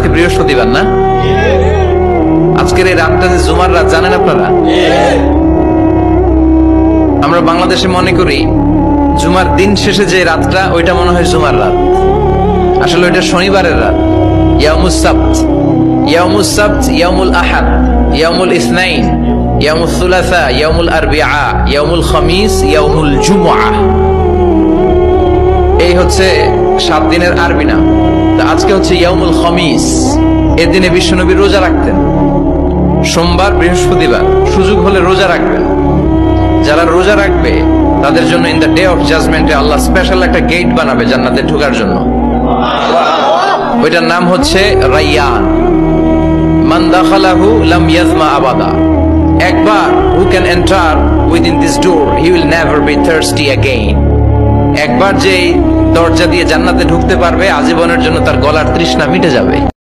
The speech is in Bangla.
আজকে বৃহস্পতিবার না? আজকের এই রাতটা যে জুমার রাত, জানেন আপনারা? আমরা বাংলাদেশে মনে করি জুমার দিন শেষে যে রাতটা, ওইটা মনে হয় জুমার রাত। আসলে ওইটা শনিবারের রাত। ইয়াউমুস সাবত, ইয়াউমুস সাবত, ইয়াউমুল আহাদ, ইয়াউমুল ইসনাইন, ইয়াউমুল সুলাসা, ইয়াউমুল আরবিআ, ইয়াউমুল খামিস, ইয়াউমুল জুমআ। এই হচ্ছে 7 দিনের আরবি নাম। তা আজকে হচ্ছে ইয়াউমুল খামিস। এর দিনে বিশ্বনবী রোজা রাখতেন। সোমবার, বৃহস্পতিবার সুযোগ হলে রোজা রাখবেন। যারা রোজা রাখবে তাদের জন্য ইন দ্য ডে অফ জাজমেন্টে আল্লাহ স্পেশাল একটা গেট বানাবে জান্নাতে ঢোকার জন্য। ওইটার নাম হচ্ছে রাইয়ান। মান দাখালাহু লাম ইয়াজমা আবাদা। একবার who can enter within this door he will never be thirsty again. একবার যে দরজা দিয়ে জান্নাতে ঢুকতে পারবে, আজীবনের জন্য তার গলার তৃষ্ণা মিটে যাবে।